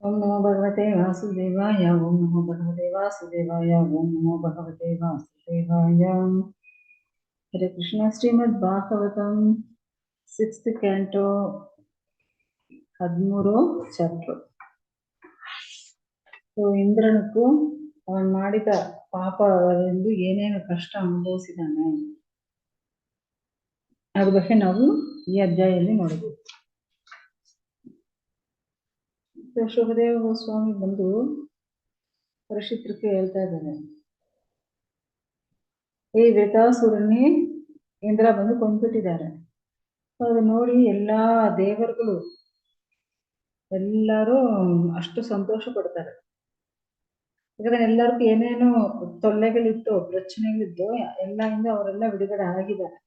ओम नमो भगवते वासुदेवाय। ओम नमो भगवते वासुदेवाय। ओम नमो भगवते वासुदेवाय। Hare Krishna. Srimad Bhagavatam 6th canto 13 chapter. ಇಂದ್ರನಿಗೂ ಅವನು ಮಾಡಿದ ಪಾಪದಿಂದ ಏನೇನು ಕಷ್ಟ ಅನುಭವಿಸಿದಾನೆ ಅದ್ರ ಬಗ್ಗೆ ನಾವು ಈ ಅಧ್ಯಾಯದಲ್ಲಿ ನೋಡಬಹುದು. ಶುಭದೇವ ಗೋಸ್ವಾಮಿ ಬಂದು ಪರೀಕ್ಷಿತರಿಗೆ ಹೇಳ್ತಾ ಇದ್ದಾನೆ, ಈ ವೃತಾಸುರನ್ನೇ ಇಂದ್ರ ಬಂದು ಕೊಂದ್ಬಿಟ್ಟಿದ್ದಾರೆ. ಅದು ನೋಡಿ ಎಲ್ಲಾ ದೇವರುಗಳು ಎಲ್ಲರೂ ಅಷ್ಟು ಸಂತೋಷ ಪಡ್ತಾರೆ. ಯಾಕಂದ್ರೆ ಎಲ್ಲರಿಗೂ ಏನೇನು ತೊಲ್ಲೆಗಳಿತ್ತು, ಪ್ರಚನೆಗಳಿದ್ದು ಎಲ್ಲರಿಂದ ಅವರೆಲ್ಲ ಬಿಡುಗಡೆ ಆಗಿದ್ದಾರೆ.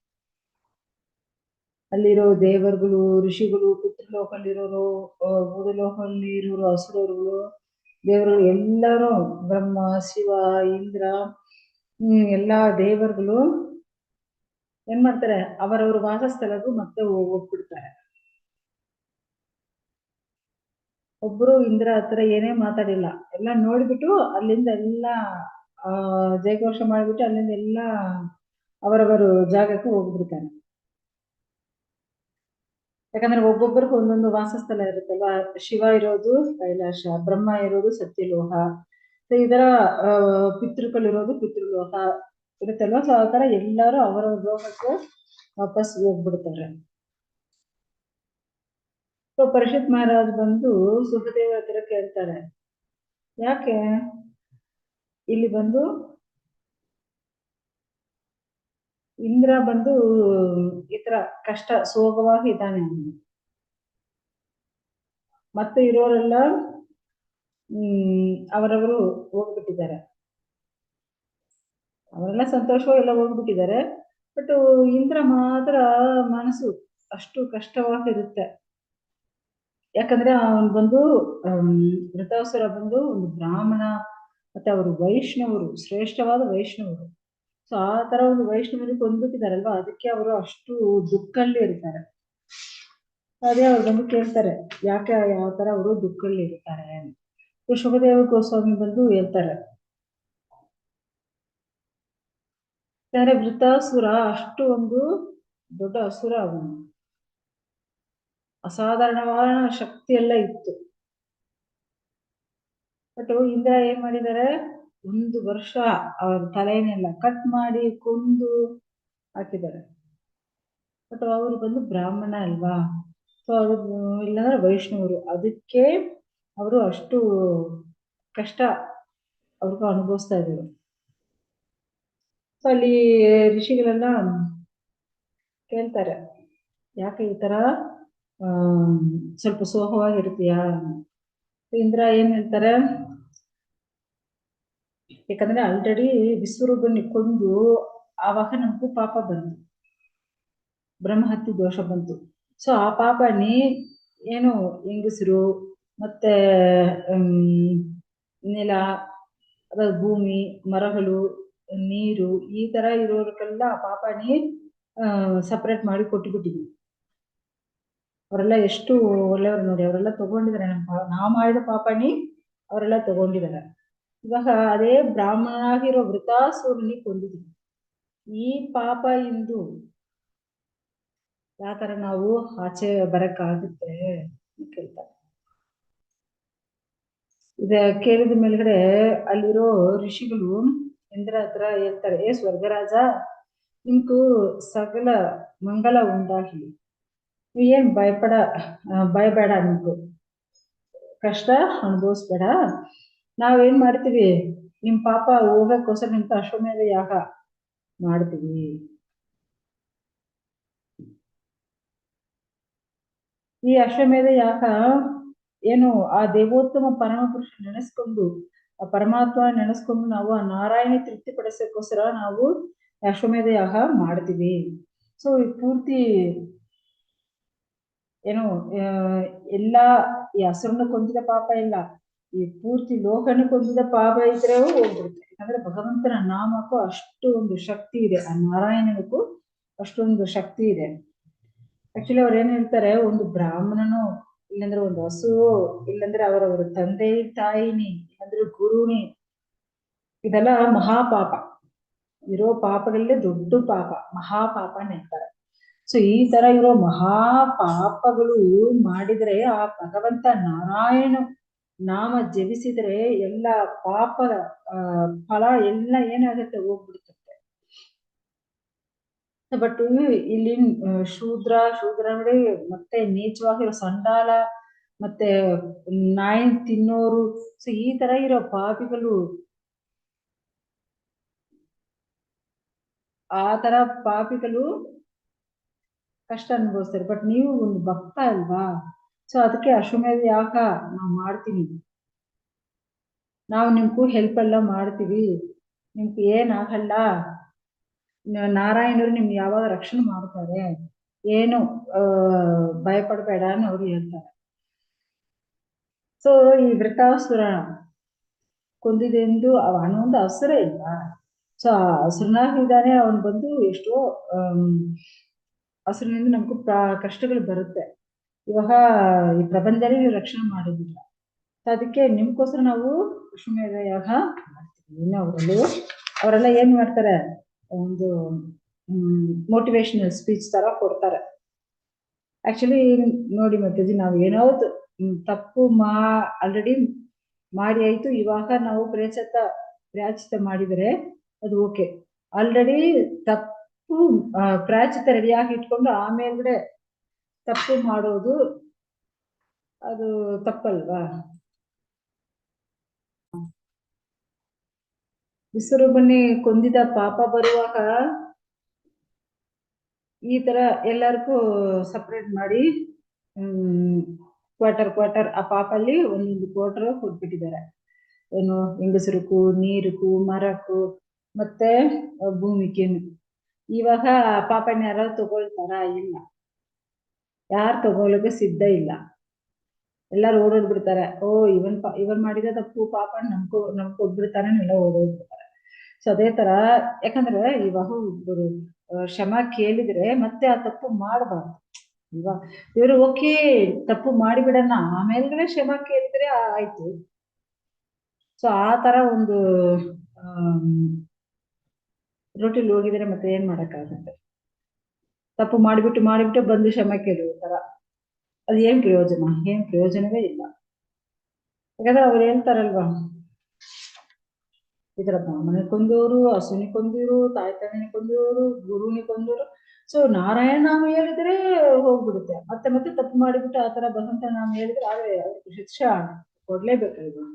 ಅಲ್ಲಿರೋ ದೇವರುಗಳು, ಋಷಿಗಳು, ಪಿತೃಲೋಕದಲ್ಲಿರೋರು, ಭೂಲೋಕದಲ್ಲಿ ಇರೋರು, ಅಸುರರುಗಳು, ದೇವರು ಎಲ್ಲರೂ, ಬ್ರಹ್ಮ, ಶಿವ, ಇಂದ್ರ, ಎಲ್ಲಾ ದೇವರುಗಳು ಏನ್ ಮಾಡ್ತಾರೆ, ಅವರವ್ರ ವಾಸಸ್ಥಳಕ್ಕೂ ಮತ್ತೆ ಹೋಗ್ಬಿಡ್ತಾರೆ. ಒಬ್ರು ಇಂದ್ರ ಹತ್ರ ಏನೇ ಮಾತಾಡಿಲ್ಲ, ಎಲ್ಲ ನೋಡ್ಬಿಟ್ಟು ಅಲ್ಲಿಂದ ಎಲ್ಲ ಜಯಘೋಷ ಮಾಡ್ಬಿಟ್ಟು ಅಲ್ಲಿಂದ ಎಲ್ಲ ಅವರವರು ಜಾಗಕ್ಕೆ ಹೋಗ್ಬಿಡ್ತಾರೆ. ಯಾಕಂದ್ರೆ ಒಬ್ಬೊಬ್ಬರಿಗೂ ಒಂದೊಂದು ವಾಸಸ್ಥಳ ಇರುತ್ತಲ್ವ. ಶಿವ ಇರೋದು ಕೈಲಾಸ, ಬ್ರಹ್ಮ ಇರೋದು ಸತ್ಯಲೋಹ, ಇದರ ಪಿತೃಗಳಿರೋದು ಪಿತೃಲೋಹ ಇರುತ್ತಲ್ವ. ಸೊ ಆ ತರ ಎಲ್ಲರೂ ಅವರವ್ರ ಲೋಕಕ್ಕೆ ವಾಪಸ್ ಹೋಗ್ಬಿಡ್ತಾರೆ. ಸೊ ಪರೀಕ್ಷಿತ್ ಮಹಾರಾಜ್ ಬಂದು ಸುಖದೇವ ಹತ್ರ ಕೇಳ್ತಾರೆ, ಯಾಕೆ ಇಲ್ಲಿ ಬಂದು ಇಂದ್ರ ಬಂದು ಈ ತರ ಕಷ್ಟ ಸೋಗವಾಗಿ ಇದ್ದಾನೆ, ಮತ್ತೆ ಇರೋರೆಲ್ಲ ಅವರವರು ಹೋಗ್ಬಿಟ್ಟಿದ್ದಾರೆ, ಅವರೆಲ್ಲ ಸಂತೋಷವಾಗಿ ಎಲ್ಲ ಹೋಗ್ಬಿಟ್ಟಿದ್ದಾರೆ. ಬಟ್ ಇಂದ್ರ ಮಾತ್ರ ಮನಸ್ಸು ಅಷ್ಟು ಕಷ್ಟವಾಗಿರುತ್ತೆ. ಯಾಕಂದ್ರೆ ಅವನು ಬಂದು ವೃತಾಸುರ ಬಂದು ಒಂದು ಬ್ರಾಹ್ಮಣ, ಮತ್ತೆ ಅವರು ವೈಷ್ಣವರು, ಶ್ರೇಷ್ಠವಾದ ವೈಷ್ಣವರು. ಸೊ ಆ ತರ ಒಂದು ವೈಷ್ಣವರಿಗೆ ಕೊಂದ್ಬಿಟ್ಟಿದಾರಲ್ವಾ, ಅದಕ್ಕೆ ಅವರು ಅಷ್ಟು ದುಃಖಲ್ಲಿ ಇರ್ತಾರೆ. ಅದೇ ಅವ್ರು ಬಂದು ಕೇಳ್ತಾರೆ, ಯಾಕೆ ಯಾವ ತರ ಅವರು ದುಃಖಲ್ಲಿ ಇರ್ತಾರೆ. ಶುಭದೇವ ಗೋಸ್ವಾಮಿ ಬಂದು ಹೇಳ್ತಾರೆ, ಯಾಕಂದ್ರೆ ವೃತಾಸುರ ಅಷ್ಟು ಒಂದು ದೊಡ್ಡ ಅಸುರ, ಅವನು ಅಸಾಧಾರಣವಾದ ಶಕ್ತಿ ಎಲ್ಲ ಇತ್ತು. ಬಟ್ ಇಂದ್ರ ಏನ್ ಮಾಡಿದ್ದಾರೆ, 1 ವರ್ಷ ಅವ್ರ ತಲೆಯನ್ನೆಲ್ಲ ಕಟ್ ಮಾಡಿ ಕೊಂದು ಹಾಕಿದ್ದಾರೆ. ಬಟ್ ಅವರು ಬಂದು ಬ್ರಾಹ್ಮಣ ಅಲ್ವಾ, ಸೊ ಅವರು ಇಲ್ಲಾಂದ್ರೆ ವೈಷ್ಣವರು, ಅದಕ್ಕೆ ಅವರು ಅಷ್ಟು ಕಷ್ಟ ಅವ್ರಿಗೂ ಅನುಭವಿಸ್ತಾ ಇದ್ರು. ಸೊ ಅಲ್ಲಿ ಋಷಿಗಳೆಲ್ಲ ಕೇಳ್ತಾರೆ, ಯಾಕೆ ಈ ತರ ಸ್ವಲ್ಪ ಸೋಹವಾಗಿರ್ತೀಯಾ. ಇಂದ್ರ ಏನ್ ಹೇಳ್ತಾರೆ, ಯಾಕಂದ್ರೆ ಆಲ್ರೆಡಿ ವಿಶ್ವರೂಪನ ಕೊಂದು ಆವಾಗ ನಮಗೂ ಪಾಪ ಬಂತು, ಬ್ರಹ್ಮಹತ್ಯೆ ದೋಷ ಬಂತು. ಸೊ ಆ ಪಾಪನಿ ಏನು ಹೆಂಗಸರು ಮತ್ತೆ ನೆಲ, ಅದ ಭೂಮಿ, ಮರಗಳು, ನೀರು, ಈ ತರ ಇರೋರ್ಗೆಲ್ಲ ಆ ಪಾಪನಿ ಸಪ್ರೇಟ್ ಮಾಡಿ ಕೊಟ್ಟುಬಿಟ್ಟಿದ್ವಿ. ಅವರೆಲ್ಲ ಎಷ್ಟು ಒಳ್ಳೆಯವರು ನೋಡಿ, ಅವರೆಲ್ಲ ತಗೊಂಡಿದ್ದಾರೆ, ನಾವು ಮಾಡಿದ ಪಾಪನಿ ಅವರೆಲ್ಲ ತಗೊಂಡಿದ್ದಾರೆ. ಇವಾಗ ಅದೇ ಬ್ರಾಹ್ಮಣನಾಗಿರೋ ವೃತಾಸುರನಿ ಕೊಂದಿದ್ವಿ. ಈ ಪಾಪ ಇಂದು ಯಾವ ತರ ನಾವು ಆಚೆ ಬರಕ್ಕಾಗುತ್ತೆ ಕೇಳ್ತಾರೆ. ಇದ ಕೇಳಿದ ಮೇಲ್ಗಡೆ ಅಲ್ಲಿರೋ ಋಷಿಗಳು ಇಂದ್ರ ಹತ್ರ ಹೇಳ್ತಾರೆ, ಏ ಸ್ವರ್ಗರಾಜ, ನಿಮ್ಗೂ ಸಕಲ ಮಂಗಲ ಉಂಟಾಗಿ, ಏನ್ ಭಯಬೇಡ, ನಿಮ್ಗೂ ಕಷ್ಟ ಅನುಭವಿಸ್ಬೇಡ. ನಾವೇನ್ ಮಾಡ್ತೀವಿ, ನಿಮ್ ಪಾಪ ಹೋಗಕ್ಕೋಸ್ಕರ ನಿಮ್ಗೆ ಅಶ್ವಮೇಧ ಯಾಗ ಮಾಡ್ತೀವಿ. ಈ ಅಶ್ವಮೇಧ ಯಾಗ ಏನು, ಆ ದೇವೋತ್ತಮ ಪರಮ ಪುರುಷ ನೆನೆಸ್ಕೊಂಡು, ಆ ಪರಮಾತ್ಮ ನೆನೆಸ್ಕೊಂಡು ನಾವು ಆ ನಾರಾಯಣ ತೃಪ್ತಿ ಪಡಿಸೋಕ್ಕೋಸ್ಕರ ನಾವು ಅಶ್ವಮೇಧ ಯಾಗ ಮಾಡ್ತೀವಿ. ಸೊ ಈ ಪೂರ್ತಿ ಏನು ಎಲ್ಲಾ ಈ ಹಸುರನ್ನ ಕೊಂದಿದ ಪಾಪ ಇಲ್ಲ, ಈ ಪೂರ್ತಿ ಲೋಕನ ಕೊಂದಿದ ಪಾಪ ಇದ್ರೆ ಹೋಗ್ಬಿಡುತ್ತೆ. ಯಾಕಂದ್ರೆ ಭಗವಂತನ ನಾಮಕ್ಕೂ ಅಷ್ಟು ಒಂದು ಶಕ್ತಿ ಇದೆ, ಆ ನಾರಾಯಣನಿಗೂ ಅಷ್ಟೊಂದು ಶಕ್ತಿ ಇದೆ. ಆಕ್ಚುಲಿ ಅವ್ರು ಏನ್ ಹೇಳ್ತಾರೆ, ಒಂದು ಬ್ರಾಹ್ಮಣನು ಇಲ್ಲಂದ್ರೆ ಒಂದು ಹಸು, ಇಲ್ಲಂದ್ರೆ ಅವರವರ ತಂದೆ ತಾಯಿನಿ, ಇಲ್ಲಂದ್ರೆ ಗುರುನಿ, ಇದೆಲ್ಲ ಮಹಾಪಾಪ. ಇರೋ ಪಾಪಗಳಲ್ಲೇ ದೊಡ್ಡ ಪಾಪ, ಮಹಾಪಾಪ ಅಂತಾರೆ. ಸೊ ಈ ತರ ಇರೋ ಮಹಾಪಾಪಗಳು ಮಾಡಿದ್ರೆ ಆ ಭಗವಂತ ನಾರಾಯಣ ನಾಮ ಜಪಿಸಿದ್ರೆ ಎಲ್ಲ ಪಾಪ ಫಲ ಎಲ್ಲ ಏನಾಗುತ್ತೆ, ಹೋಗ್ಬಿಡುತ್ತೆ. ಬಟ್ ಇಲ್ಲಿ ಶೂದ್ರ ನೋಡಿ ಮತ್ತೆ ನೀಚವಾಗಿರೋ ಸಂಡಾಲ, ಮತ್ತೆ ನಾಯಿ ತಿನ್ನೋರು, ಸೊ ಈ ತರ ಇರೋ ಪಾಪಿಗಳು, ಆ ತರ ಪಾಪಿಗಳು ಕಷ್ಟ ಅನುಭವಿಸ್ತಾರೆ. ಬಟ್ ನೀವು ಒಂದು ಭಕ್ತ ಅಲ್ವಾ, ಸೊ ಅದಕ್ಕೆ ಅಶ್ವಮೇಧ ಯಾಗ ನಾವು ಮಾಡ್ತೀವಿ, ನಾವು ನಿಮ್ಗೂ ಹೆಲ್ಪ್ ಎಲ್ಲ ಮಾಡ್ತೀವಿ, ನಿಮ್ಗೆ ಏನಾಗಲ್ಲ, ನಾರಾಯಣರು ನಿಮ್ಗೆ ಯಾವಾಗ ರಕ್ಷಣೆ ಮಾಡ್ತಾರೆ, ಏನು ಭಯ ಪಡಬೇಡ ಅಂತ ಅವ್ರು ಹೇಳ್ತಾರೆ. ಸೊ ಈ ವೃತಾಸುರ ಕೊಂದಿದೆಂದು ಅವನೊಂದು ಅಸುರ ಇಲ್ವಾ, ಸೊ ಆ ಹಸುರನಾಗಿದ್ದಾನೆ, ಅವನು ಬಂದು ಎಷ್ಟೋ ಹಸುರಿನಿಂದ ನಮಗೂ ಕಷ್ಟಗಳು ಬರುತ್ತೆ. ಇವಾಗ ಈ ಪ್ರಪಂಚದಲ್ಲಿ ನೀವು ರಕ್ಷಣೆ ಮಾಡೋದಿಲ್ಲ, ಅದಕ್ಕೆ ನಿಮ್ಗೋಸ್ಕರ ನಾವು ಅಶ್ವಮೇಧ ಯಾಗ ಮಾಡ್ತೀವಿ. ಇನ್ನು ಅವರೆಲ್ಲ ಏನ್ ಮಾಡ್ತಾರೆ, ಒಂದು ಮೋಟಿವೇಶನಲ್ ಸ್ಪೀಚ್ ತರ ಕೊಡ್ತಾರೆ. ಆಕ್ಚುಲಿ ನೋಡಿ ಮಾತಾಜಿ, ನಾವು ಏನೋ ತಪ್ಪು ಆಲ್ರೆಡಿ ಮಾಡಿ ಆಯ್ತು, ಇವಾಗ ನಾವು ಪ್ರಾಯಶ್ಚಿತ್ತ ಮಾಡಿದರೆ ಅದು ಓಕೆ. ಆಲ್ರೆಡಿ ತಪ್ಪು ಪ್ರಾಯಶ್ಚಿತ್ತ ರೆಡಿಯಾಗಿ ಇಟ್ಕೊಂಡು ಆಮೇಲೆ ತಪ್ಪು ಮಾಡೋದು ಅದು ತಪ್ಪಲ್ವಾ. ವಿಶ್ವರೂಪನೇ ಕೊಂದಿದ ಪಾಪ ಬರುವಾಗ ಈ ತರ ಎಲ್ಲರಿಗೂ ಸಪ್ರೇಟ್ ಮಾಡಿ ಕ್ವಾರ್ಟರ್ ಆ ಪಾಪಲ್ಲಿ ಒಂದೊಂದು ಕ್ವಾರ್ಟರ್ ಕೊಟ್ಬಿಟ್ಟಿದ್ದಾರೆ. ಏನು, ಹೆಂಗಸರಕ್ಕೂ, ನೀರಕ್ಕೂ, ಮರಕ್ಕೂ, ಮತ್ತೆ ಭೂಮಿಗೆ. ಇವಾಗ ಪಾಪನ ಯಾರು ತಗೊಳ್ತಾರ? ಇಲ್ಲ, ಯಾರು ತಗೊಳ್ಳೋಕೆ ಸಿದ್ಧ ಇಲ್ಲ, ಎಲ್ಲಾರು ಓಡೋದ್ ಬಿಡ್ತಾರೆ. ಓ ಇವನ್ ಮಾಡಿದ ತಪ್ಪು ಪಾಪ ನಮ್ಗೆ ಕೊಟ್ಬಿಡ್ತಾನೆ, ಎಲ್ಲ ಓಡೋಗ್ಬಿಡ್ತಾರೆ. ಸೊ ಅದೇ ತರ, ಯಾಕಂದ್ರೆ ಇವಾಗ ಒಬ್ಬರು ಕ್ಷಮ ಕೇಳಿದ್ರೆ ಮತ್ತೆ ಆ ತಪ್ಪು ಮಾಡಬಾರ್ದು. ಇವಾಗ ಇವರು ಓಕೆ ತಪ್ಪು ಮಾಡಿಬಿಡೋಣ, ಆಮೇಲೆ ಕ್ಷಮ ಕೇಳಿದ್ರೆ ಆಯ್ತು. ಸೊ ಆ ತರ ಒಂದು ರೋಟಿಲ್ ಹೋಗಿದ್ರೆ ಮತ್ತೆ ಏನ್ ಮಾಡಕ್ಕಾಗುತ್ತೆ. ತಪ್ಪು ಮಾಡಿಬಿಟ್ಟು ಬಂದು ಕ್ಷಮ ಕೇಳುವ ತರ, ಅದು ಏನ್ ಪ್ರಯೋಜನವೇ ಇಲ್ಲ. ಯಾಕಂದ್ರೆ ಅವ್ರು ಹೇಳ್ತಾರಲ್ವಾ, ಈ ತರ ಬ್ರಾಹ್ಮಣ ಕೊಂದವರು, ಹಸುನಿ ಕೊಂದಿರು, ತಾಯಿ ತಂದೆನಿ ಕೊಂದಿರೋರು, ಗುರುನಿ ಕೊಂದವರು. ಸೊ ನಾರಾಯಣ ನಾಮ ಹೇಳಿದ್ರೆ ಹೋಗ್ಬಿಡುತ್ತೆ. ಮತ್ತೆ ತಪ್ಪು ಮಾಡಿಬಿಟ್ಟು ಆ ತರ ಭಗವಂತ ನಾಮ ಹೇಳಿದ್ರೆ ಆದ್ರೆ ಅವ್ರಿಗೆ ಶಿಕ್ಷೆ ಕೊಡ್ಲೇಬೇಕಲ್ವಾ.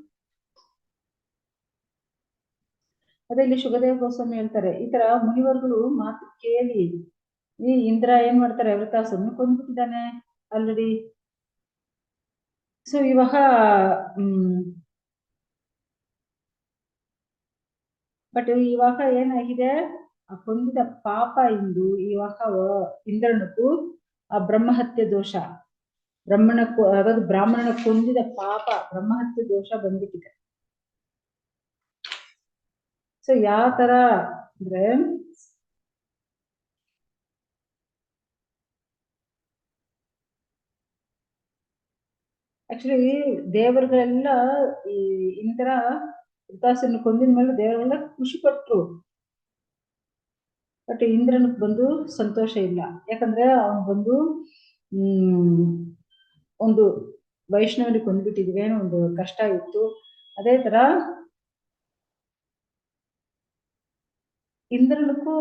ಅದೇ ಇಲ್ಲಿ ಶುಭದೇವ ಗೋಸ್ವಾಮಿ ಹೇಳ್ತಾರೆ, ಈ ತರ ಮುನಿವರ್ಗಳು ಮಾತು ಕೇಳಿ ಈ ಇಂದ್ರ ಏನ್ ಮಾಡ್ತಾರೆ, ವೃತಾಸುರನ ಕೊಂದ್ಬಿಟ್ಟಿದ್ದಾನೆ ಆಲ್ರೆಡಿ. ಸೊ ಇವಾಗ ಬಟ್ ಇವಾಗ ಏನಾಗಿದೆ, ಆ ಕೊಂದಿದ ಪಾಪ ಇಂದು ಇವಾಗ ಇಂದ್ರನಕ್ಕೂ ಆ ಬ್ರಹ್ಮಹತ್ಯೆ ದೋಷ, ಬ್ರಾಹ್ಮಣನ ಕೊಂದಿದ ಪಾಪ ಬ್ರಹ್ಮಹತ್ಯೆ ದೋಷ ಬಂದ್ಬಿಟ್ಟಿದೆ. ಸೊ ಯಾವ ತರ ಅಂದ್ರೆ, ಆಕ್ಚುಲಿ ದೇವರುಗಳೆಲ್ಲ ಈ ಇಂದ್ರ ವೃತಾಸುರನ ಕೊಂದಿದ ಮೇಲೆ ದೇವರೆಲ್ಲ ಖುಷಿ ಪಟ್ರು. ಬಟ್ ಇಂದ್ರನಿಗೆ ಬಂದು ಸಂತೋಷ ಇಲ್ಲ, ಯಾಕಂದ್ರೆ ಅವನು ಬಂದು ಒಂದು ವೈಷ್ಣವನಿಗೆ ಕೊಂದ್ಬಿಟ್ಟಿದ್ವಿ, ಒಂದು ಕಷ್ಟ ಇತ್ತು. ಅದೇ ತರ ಇಂದ್ರನಿಗೂ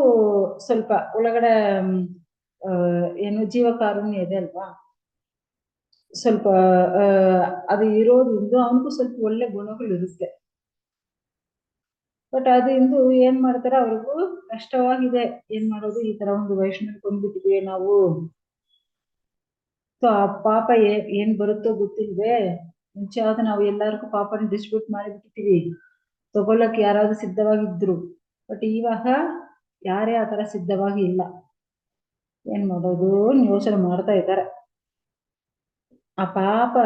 ಸ್ವಲ್ಪ ಒಳಗಡೆ ಏನು ಜೀವಕಾರುಣ್ಯ ಇದೆ ಅಲ್ವಾ, ಸ್ವಲ್ಪ ಅದು ಇರೋದ್ರಿಂದ ಅವನಿಗೂ ಸ್ವಲ್ಪ ಒಳ್ಳೆ ಗುಣಗಳು ಇರುತ್ತೆ. ಬಟ್ ಅದು ಇಂದು ಏನ್ ಮಾಡ್ತಾರೆ, ಅವ್ರಿಗೂ ಕಷ್ಟವಾಗಿದೆ. ಏನ್ ಮಾಡೋದು, ಈ ತರ ಒಂದು ವೈಷ್ಣವ ಕೊಂಡ್ಬಿಟ್ಟಿದ್ವಿ ನಾವು, ಸೊ ಆ ಪಾಪ ಏನ್ ಬರುತ್ತೋ ಗೊತ್ತಿಲ್ವೇ, ಮುಂಚೆ ಆದ ನಾವು ಎಲ್ಲರಿಗೂ ಪಾಪನ ಡಿಸ್ಟ್ರಿಬ್ಯೂಟ್ ಮಾಡಿಬಿಟ್ಟಿದ್ದೀವಿ, ತಗೊಳ್ಳಕ್ ಯಾರಾದ್ರೂ ಸಿದ್ಧವಾಗಿದ್ರು. ಬಟ್ ಇವಾಗ ಯಾರೇ ಆ ತರ ಸಿದ್ಧವಾಗಿ ಇಲ್ಲ. ಏನ್ ಮಾಡೋದು ಯೋಚನೆ ಮಾಡ್ತಾ ಇದ್ದಾರೆ. ಆ ಪಾಪ,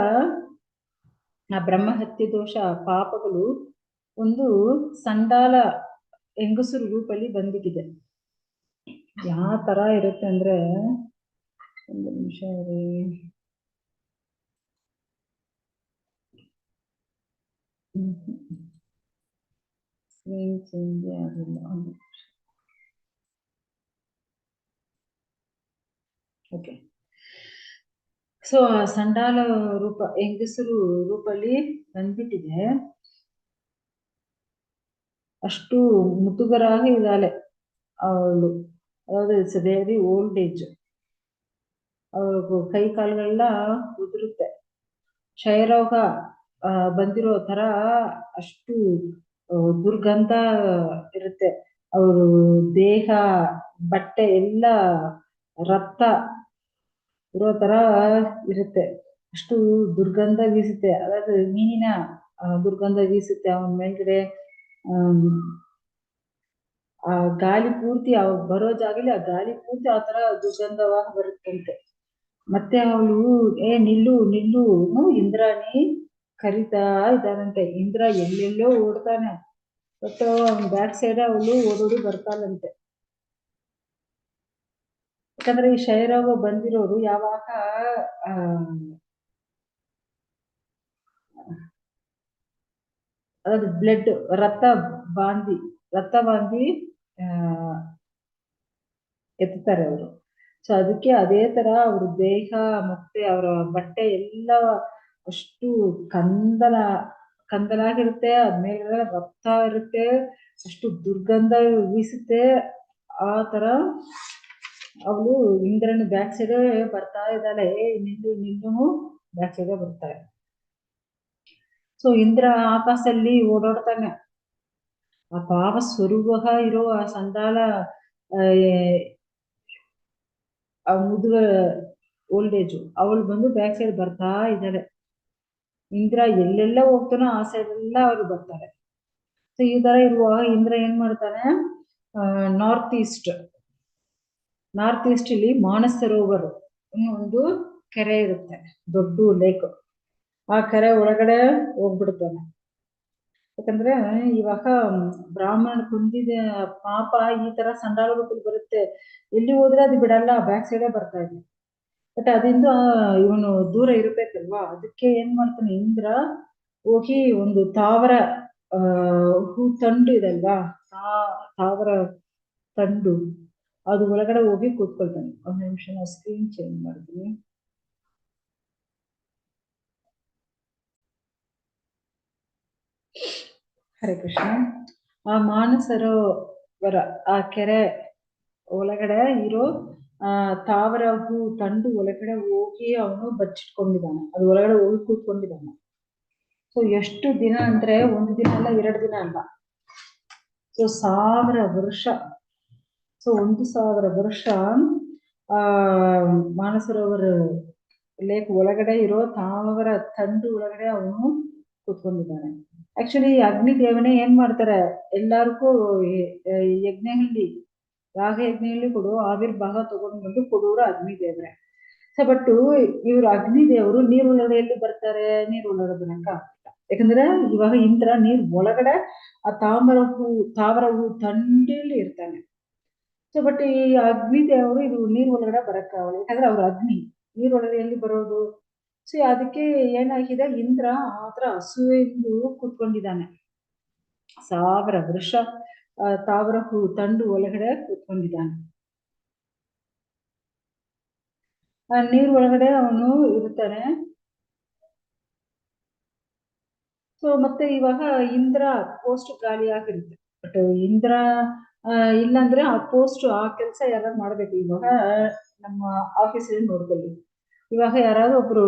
ಆ ಬ್ರಹ್ಮಹತ್ಯೆ ದೋಷ ಪಾಪಗಳು ಒಂದು ಸಂಡಾಲ ಹೆಂಗಸರು ರೂಪಲ್ಲಿ ಬಂದ್ಬಿಟ್ಟಿದೆ. ಯಾವ ತರ ಇರುತ್ತೆ ಅಂದ್ರೆ, ಒಂದು ನಿಮಿಷ ಸ್ಕ್ರೀನ್ ಚೇಂಜ್ ಆಗಿಲ್ಲ. ಓಕೆ. ಸೊ ಸಂಡಾಲ ರೂಪ ಹೆಂಗಸರು ರೂಪಲ್ಲಿ ಬಂದ್ಬಿಟ್ಟಿದೆ. ಅಷ್ಟು ಮುತುಗರಾಗಿ ಇದ್ದಾಳೆ ಅವಳು. ಅதாவது ಇಟ್ಸ್ ವೆರಿ ಓಲ್ಡ್ ಏಜ್. ಅವ್ರಿಗೂ ಕೈ ಕಾಲುಗಳೆಲ್ಲ ಉದುರುತ್ತೆ. ಕ್ಷಯರೋಗ ಬಂದಿರೋ ತರ ಅಷ್ಟು ದುರ್ಗಂಧ ಇರುತ್ತೆ. ಅವರು ದೇಹ ಬಟ್ಟೆ ಎಲ್ಲ ರಕ್ತ ಇರೋ ತರ ಇರುತ್ತೆ. ಅಷ್ಟು ದುರ್ಗಂಧ ಬೀಸುತ್ತೆ. ಅದಾದ್ರೆ ಮೀನಿನ ದುರ್ಗಂಧ ಬೀಸುತ್ತೆ ಅವನ ಮೇಲ್ಗಡೆ. ಆ ಗಾಳಿ ಪೂರ್ತಿ ಅವಾಗ ಬರೋ ಜಾಗಲಿ ಆ ಗಾಳಿ ಪೂರ್ತಿ ಆ ತರ ದುರ್ಗಂಧವಾಗಿ ಬರುತ್ತಂತೆ. ಮತ್ತೆ ಅವಳು ನಿಲ್ಲು ನಿಲ್ಲು ಇಂದ್ರಾಣಿ ಕರಿತಾ ಇದ್ದಾನಂತೆ. ಇಂದ್ರ ಎಲ್ಲೆಲ್ಲೋ ಓಡ್ತಾನೆ, ಬಟ್ ಅವನ್ ಬ್ಯಾಕ್ ಸೈಡ್ ಅವಳು ಓಡೋಡಿ ಬರ್ತಾಳಂತೆ. ಯಾಕಂದ್ರೆ ಈ ಕ್ಷಯರೋಗ ಬಂದಿರೋರು ಯಾವಾಗ ಅದ್ ಬ್ಲಡ್ ರಕ್ತ ಬಾಂಧಿ ಎತ್ತಾರೆ ಅವರು. ಸೊ ಅದಕ್ಕೆ ಅದೇ ತರ ಅವ್ರ ದೇಹ ಮತ್ತೆ ಅವರ ಬಟ್ಟೆ ಎಲ್ಲ ಅಷ್ಟು ಕಂದಲಾಗಿರುತ್ತೆ. ಅದ್ಮೇಲೆ ರಕ್ತ ಇರುತ್ತೆ, ಅಷ್ಟು ದುರ್ಗಂಧ ಬೀಸುತ್ತೆ. ಆ ತರ ಅವಳು ಇಂದ್ರನ ಬ್ಯಾಕ್ ಸೈಡ್ ಬರ್ತಾ ಇದ್ದಾಳೆ. ನಿನ್ನು ಬ್ಯಾಕ್ ಸೈಡ್ ಬರ್ತಾರೆ. ಸೊ ಇಂದ್ರ ಆಕಾಶದಲ್ಲಿ ಓಡಾಡ್ತಾನೆ. ಆ ಪಾಪ ಸ್ವರೂಪ ಇರೋ ಆ ಸಂದಾಳ ಆ ಮುದುಗ ಓಲ್ಡ್ ಏಜ್ ಅವಳು ಬಂದು ಬ್ಯಾಕ್ ಸೈಡ್ ಬರ್ತಾ ಇದ್ದಾಳೆ. ಇಂದ್ರ ಎಲ್ಲೆಲ್ಲ ಹೋಗ್ತಾನೋ ಆ ಸೈಡ್ ಎಲ್ಲ ಅವ್ರು ಬರ್ತಾರೆ. ಸೊ ಈ ತರ ಇರುವಾಗ ಇಂದ್ರ ಏನ್ ಮಾಡ್ತಾನೆ, ನಾರ್ತ್ ಈಸ್ಟ್ ಇಲ್ಲಿ ಮಾನಸ ಸರೋವರ ಒಂದು ಕೆರೆ ಇರುತ್ತೆ, ದೊಡ್ಡ ಲೇಕ್. ಆ ಕೆರೆ ಒಳಗಡೆ ಹೋಗ್ಬಿಡ್ತಾನೆ. ಯಾಕಂದ್ರೆ ಇವಾಗ ಬ್ರಾಹ್ಮಣ ಕುಂದಿದ ಪಾಪ ಈ ತರ ಸಂಡಾಳ ರೂಪದಲ್ಲಿ ಬರುತ್ತೆ. ಎಲ್ಲಿ ಹೋದ್ರೆ ಅದು ಬಿಡಲ್ಲ, ಬ್ಯಾಕ್ ಸೈಡೇ ಬರ್ತಾ ಇದೆ. ಬಟ್ ಅದರಿಂದ ಇವನು ದೂರ ಇರ್ಬೇಕಲ್ವಾ, ಅದಕ್ಕೆ ಏನ್ ಮಾಡ್ತಾನೆ ಇಂದ್ರ ಹೋಗಿ ಒಂದು ತಾವರ ಹೂ ತಂಡು ಇದಲ್ವಾ, ತಾವರ ತಂಡು ಅದು ಒಳಗಡೆ ಹೋಗಿ ಕೂತ್ಕೊಳ್ತಾನೆ. ಒಂದ್ ನಿಮಿಷ ನಾವು ಸ್ಕ್ರೀನ್ ಚೇಂಜ್ ಮಾಡ್ತೀನಿ. ಹರೇ ಕೃಷ್ಣ. ಆ ಮಾನಸರೋವರ ಆ ಕೆರೆ ಒಳಗಡೆ ಇರೋ ತಾವರ ಹೂ ತಂಡು ಒಳಗಡೆ ಹೋಗಿ ಅವನು ಬಚ್ಚಿಟ್ಕೊಂಡಿದ್ದಾನೆ. ಅದು ಒಳಗಡೆ ಹೋಗಿ ಕೂತ್ಕೊಂಡಿದ್ದಾನೆ. ಸೊ ಎಷ್ಟು ದಿನ ಅಂದ್ರೆ ಒಂದು ದಿನ ಅಲ್ಲ, 2 ದಿನ ಅಲ್ಲ, ಸೊ 1000 ವರ್ಷ. ಸೊ 1000 ವರ್ಷ ಮಾನಸರೋವರ ಲೇಕ್ ಒಳಗಡೆ ಇರೋ ತಾವರ ತಂಡು ಒಳಗಡೆ ಅವನು ಕೂತ್ಕೊಂಡಿದ್ದಾನೆ. ಆಕ್ಚುಲಿ ಅಗ್ನಿ ದೇವನೇ ಏನ್ ಮಾಡ್ತಾರೆ, ಎಲ್ಲಾರ್ಗೂ ಯಜ್ಞದಲ್ಲಿ ಯಾಗ ಯಜ್ಞದಲ್ಲಿ ಕೊಡು ಆವಿರ್ಭಾಗ ತಗೊಂಡು ಬಂದು ಕೊಡುವರು ಅಗ್ನಿ ದೇವರೇ. ಸೊ ಬಟ್ ಇವ್ರು ಅಗ್ನಿ ದೇವರು ನೀರ್ ಒಳಗಡೆ ಎಲ್ಲಿ ಬರ್ತಾರೆ, ನೀರ್ ಒಳಗಡೆ ಬರಕ ಆಗ್ತಿಲ್ಲ. ಯಾಕಂದ್ರೆ ಇವಾಗ ಇಂದ್ರ ನೀರ್ ಒಳಗಡೆ ಆ ತಾವರ ಹೂ ತಂಡಲ್ಲಿ ಇರ್ತಾನೆ. ಸೊ ಬಟ್ ಈ ಅಗ್ನಿ ದೇವರು ಇದು ನೀರ್ ಒಳಗಡೆ ಬರಕ ಆಗಲ್ಲ, ಯಾಕಂದ್ರೆ ಅವ್ರ ಅಗ್ನಿ ನೀರ್ ಒಳಗಡೆ ಎಲ್ಲಿ ಬರೋದು. ಸೊ ಅದಕ್ಕೆ ಏನಾಗಿದೆ, ಇಂದ್ರ ಆತರ ಹಸುವೆಂದು ಕೂತ್ಕೊಂಡಿದ್ದಾನೆ. 1000 ವರ್ಷ ತಾವರ ಹೂ ತಂಡು ಒಳಗಡೆ ಕೂತ್ಕೊಂಡಿದ್ದಾನೆ. ಆ ನೀರ್ ಒಳಗಡೆ ಅವನು ಇರ್ತಾನೆ. ಸೊ ಮತ್ತೆ ಇವಾಗ ಇಂದ್ರ ಪೋಸ್ಟ್ ಖಾಲಿ ಆಗಿರುತ್ತೆ. ಬಟ್ ಇಂದ್ರ ಇಲ್ಲಾಂದ್ರೆ ಆ ಪೋಸ್ಟ್ ಆ ಕೆಲಸ ಯಾರು ಮಾಡ್ಬೇಕು. ಇವಾಗ ನಮ್ಮ ಆಫೀಸಲ್ಲಿ ನೋಡ್ಕೊಳ್ಳಿ, ಇವಾಗ ಯಾರಾದ್ರೂ ಒಬ್ರು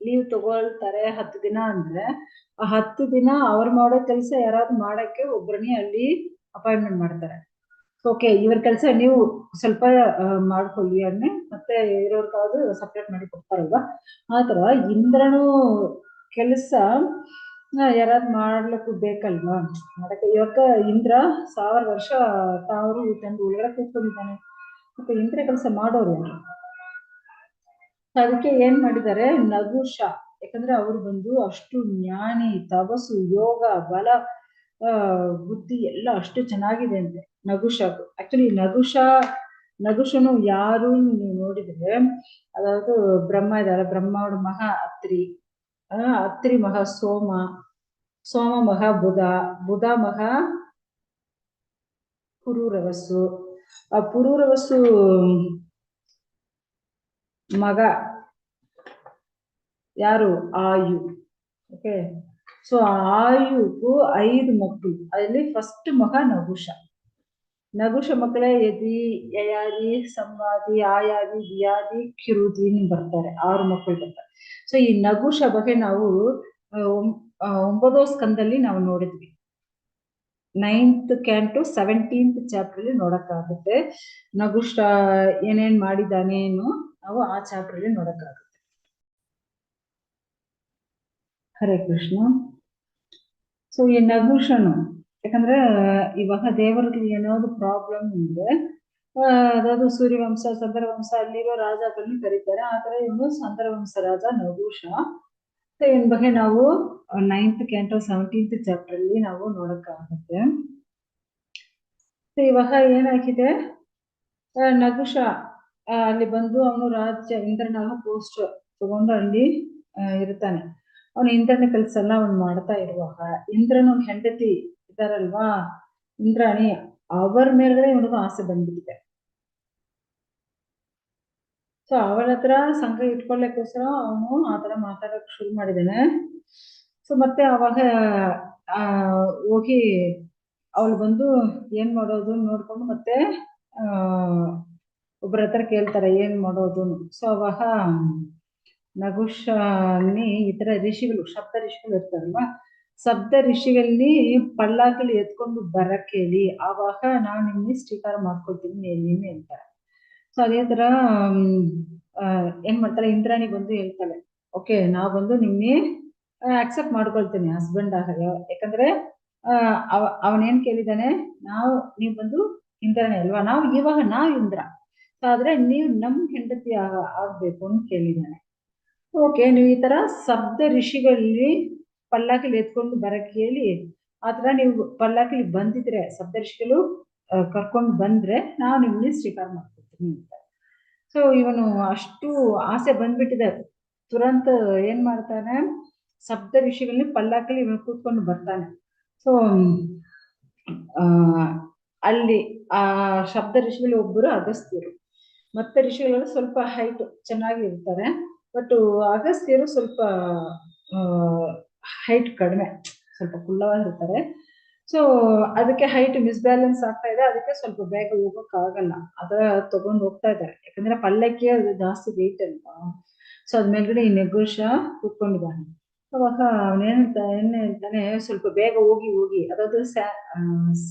ಲೀವ್ ತಗೊಳ್ತಾರೆ 10 ದಿನ ಅಂದ್ರೆ, ಆ 10 ದಿನ ಅವ್ರು ಮಾಡೋ ಕೆಲಸ ಯಾರಾದ್ರೂ ಮಾಡಕ್ಕೆ ಒಬ್ಬರನ್ನೇ ಅಲ್ಲಿ ಅಪಾಯಿಂಟ್ಮೆಂಟ್ ಮಾಡ್ತಾರೆ. ಓಕೆ ಇವ್ರ ಕೆಲಸ ನೀವು ಸ್ವಲ್ಪ ಮಾಡ್ಕೊಳ್ಳಿ ಅನ್ನೆ ಮತ್ತೆ ಇರೋರ್ಗಾದ್ರು ಸಪ್ರೇಟ್ ಮಾಡಿ ಕೊಡ್ತಾರಲ್ವಾ. ಆತರ ಇಂದ್ರನು ಕೆಲಸ ಯಾರಾದ್ರೂ ಮಾಡ್ಲಿಕ್ಕೂ ಬೇಕಲ್ವಾ ಮಾಡಕ್ಕೆ. ಇವಾಗ ಇಂದ್ರ 1000 ವರ್ಷ ತಾವರು ತಂದು ಒಳಗಡೆ ಕೂತ್ಕೊಂಡಿದ್ದಾನೆ. ಮತ್ತೆ ಇಂದ್ರ ಕೆಲಸ ಮಾಡೋರು ಯಾರು? ಅದಕ್ಕೆ ಏನ್ ಮಾಡಿದ್ದಾರೆ, ನಗುಷ. ಯಾಕಂದ್ರೆ ಅವ್ರು ಬಂದು ಅಷ್ಟು ಜ್ಞಾನಿ, ತಪಸ್ಸು, ಯೋಗ, ಬಲ, ಬುದ್ಧಿ ಎಲ್ಲ ಅಷ್ಟು ಚೆನ್ನಾಗಿದೆ ಅಂತೆ ನಗುಷ. ಆಕ್ಚುಲಿ ನಗುಷನು ಯಾರು ನೀವು ನೋಡಿದ್ರೆ, ಅதாவது ಬ್ರಹ್ಮ ಇದಾರೆ, ಬ್ರಹ್ಮ ಮಹಾ ಅತ್ರಿ, ಅತ್ರಿ ಮಹ ಸೋಮ, ಸೋಮ ಮಹ ಬುಧ, ಬುಧ ಮಹ ಪುರೂರವಸ್ಸು. ಆ ಪುರೂರವಸ್ಸು ಮಗ ಯಾರು? ಆಯು. ಓಕೆ, ಸೊ ಆಯುಗೂ 5 ಮಕ್ಕಳು. ಅಲ್ಲಿ ಫಸ್ಟ್ ಮಗ ನಹುಷ. ನಹುಷ ಮಕ್ಕಳೇ ಯದಿ, ಯಯಾದಿ, ಸಂವಾದಿ, ಆಯಾದಿ, ದಿಯಾದಿ, ಕಿರುದಿ ಬರ್ತಾರೆ. 6 ಮಕ್ಕಳು ಬರ್ತಾರೆ. ಸೊ ಈ ನಹುಷ ಬಗ್ಗೆ ನಾವು 9ನೇ ಸ್ಕಂದಲ್ಲಿ ನಾವು ನೋಡಿದ್ವಿ. 9th ಕ್ಯಾಂಟು 17th ಚಾಪ್ಟರ್ ಅಲ್ಲಿ ನೋಡಕ್ಕಾಗುತ್ತೆ. ನಹುಷ ಏನೇನ್ ಮಾಡಿದಾನೇನು ನಾವು ಆ ಚಾಪ್ಟರ್ ಅಲ್ಲಿ ನೋಡಕ್ಕಾಗುತ್ತೆ. ಹರೇ ಕೃಷ್ಣ. ಸೊ ಈ ನಹುಷನು ಯಾಕಂದ್ರೆ ಇವಾಗ ದೇವರಲ್ಲಿ ಏನಾದ್ರು ಪ್ರಾಬ್ಲಮ್ ಅಂದ್ರೆ ಅದಾದ್ರು ಸೂರ್ಯವಂಶ, ಚಂದ್ರವಂಶ ಅಲ್ಲಿರೋ ರಾಜಗಳನ್ನ ಕರೀತಾರೆ. ಆತರ ಇವನು ಚಂದ್ರವಂಶ ರಾಜ ನಹುಷ. ಸೊ ಇವನ್ ಬಗ್ಗೆ ನಾವು 9th ಕ್ಯಾಂಟೋ 17th ಚಾಪ್ಟರ್ ಅಲ್ಲಿ ನಾವು ನೋಡಕ್ಕಾಗುತ್ತೆ. ಸೊ ಇವಾಗ ಏನಾಗಿದೆ, ನಹುಷ ಅಲ್ಲಿ ಬಂದು ಅವನು ರಾಜ್ಯ ಇಂದ್ರನ ಪೋಸ್ಟ್ ತಗೊಂಡು ಅಲ್ಲಿ ಇರ್ತಾನೆ. ಅವನು ಇಂದ್ರನ ಕೆಲಸ ಎಲ್ಲ ಅವನು ಮಾಡ್ತಾ ಇರುವಾಗ ಇಂದ್ರನ ಹೆಂಡತಿ ಇದಾರಲ್ವಾ ಇಂದ್ರಾಣಿ, ಅವರ ಮೇಲ್ಗಡೆ ಇವನಿಗೂ ಆಸೆ ಬಂದ್ಬಿಟ್ಟಿದೆ. ಸೊ ಅವಳ ಹತ್ರ ಸಂಘ ಇಟ್ಕೊಳ್ಳೋಕ್ಕೋಸ್ಕರ ಅವನು ಆತರ ಮಾತಾಡಕ್ ಶುರು ಮಾಡಿದಾನೆ. ಸೊ ಮತ್ತೆ ಅವಾಗ ಹೋಗಿ ಅವಳು ಬಂದು ಏನ್ ಮಾಡೋದು ನೋಡ್ಕೊಂಡು ಮತ್ತೆ ಒಬ್ಬರ ಹತ್ರ ಕೇಳ್ತಾರೆ ಏನ್ ಮಾಡೋದು. ಸೊ ಅವಾಗ ನಹುಷನಿ ಈ ತರ ಋಷಿಗಳು, ಸಪ್ತ ಋಷಿಗಳು ಇರ್ತಾರಲ್ವಾ, ಸಪ್ತ ಋಷಿಗಳಲ್ಲಿ ಪಳ್ಳಾಕಲ್ಲಿ ಎತ್ಕೊಂಡು ಬರಕ್ ಹೇಳಿ, ಆವಾಗ ನಾನು ನಿಮ್ಗೆ ಸ್ವೀಕಾರ ಮಾಡ್ಕೊಳ್ತೀನಿ ನೀನು ಹೇಳ್ತಾರೆ. ಸೊ ಅದೇ ತರ ಏನ್ ಮಾಡ್ತಾರೆ, ಇಂದ್ರಾಣಿ ಬಂದು ಹೇಳ್ತಾಳೆ, ಓಕೆ ನಾವು ಬಂದು ನಿಮ್ನೆ ಅಕ್ಸೆಪ್ಟ್ ಮಾಡ್ಕೊಳ್ತೀನಿ ಹಸ್ಬೆಂಡ್ ಆಗ. ಯಾಕಂದ್ರೆ ಅವನೇನ್ ಕೇಳಿದಾನೆ, ನೀವ್ ಬಂದು ಇಂದ್ರನೇ ಅಲ್ವಾ, ಇವಾಗ ನಾವ್ ಇಂದ್ರ, ಆದ್ರೆ ನೀವು ನಮ್ ಹೆಂಡತಿ ಆಗ್ಬೇಕು ಅಂತ ಕೇಳಿದಾನೆ. ಓಕೆ, ನೀವು ಈ ತರ ಸಪ್ತ ಋಷಿಗಳಲ್ಲಿ ಪಲ್ಲಕ್ಕಲ್ಲಿ ಎತ್ಕೊಂಡು ಬರಕ್ ಹೇಳಿ, ಆತರ ನೀವು ಪಲ್ಲಕ್ಕಲ್ಲಿ ಬಂದಿದ್ರೆ, ಸಪ್ತ ಋಷಿಗಳು ಕರ್ಕೊಂಡು ಬಂದ್ರೆ ನಾವು ನಿಮ್ಗೆ ಸ್ವೀಕಾರ ಮಾಡ್ಕೊಡ್ತೀನಿ ಅಂತ. ಸೊ ಇವನು ಅಷ್ಟು ಆಸೆ ಬಂದ್ಬಿಟ್ಟಿದೆ, ತುರಂತ ಏನ್ ಮಾಡ್ತಾನೆ, ಸಪ್ತ ಋಷಿಗಳನ್ನ ಪಲ್ಲಕ್ಕಲ್ಲಿ ಇವನು ಕೂತ್ಕೊಂಡು ಬರ್ತಾನೆ. ಸೊ ಅಲ್ಲಿ ಆ ಶಬ್ದ ಋಷಿಗಳು ಒಬ್ಬರು ಅಗಸ್ತ್ಯರು. ಮತ್ತೆ ಋಷಿಗಳು ಸ್ವಲ್ಪ ಹೈಟ್ ಚೆನ್ನಾಗಿ ಇರ್ತಾರೆ, ಬಟ್ ಅಗಸ್ತ್ಯರು ಸ್ವಲ್ಪ ಹೈಟ್ ಕಡಿಮೆ, ಸ್ವಲ್ಪ ಕುಳ್ಳವಾಗಿರ್ತಾರೆ. ಸೊ ಅದಕ್ಕೆ ಹೈಟ್ ಮಿಸ್ಬ್ಯಾಲೆನ್ಸ್ ಆಗ್ತಾ ಇದೆ, ಅದಕ್ಕೆ ಸ್ವಲ್ಪ ಬೇಗ ಹೋಗಕ್ ಆಗಲ್ಲ, ಅದ ತಗೊಂಡು ಹೋಗ್ತಾ ಇದ್ದಾರೆ. ಯಾಕಂದ್ರೆ ಪಲ್ಲಕ್ಕಿ ಅದು ಜಾಸ್ತಿ ವೇಟ್ ಅಲ್ವಾ. ಸೊ ಅದ್ ಮೇಲ್ಗಡೆ ಈ ನಹುಷ ಕೂತ್ಕೊಂಡಿದ್ದಾನೆ. ಅವಾಗ ಏನ್ ಹೇಳ್ತಾನೆ, ಸ್ವಲ್ಪ ಬೇಗ ಹೋಗಿ ಅದಾದ್ರು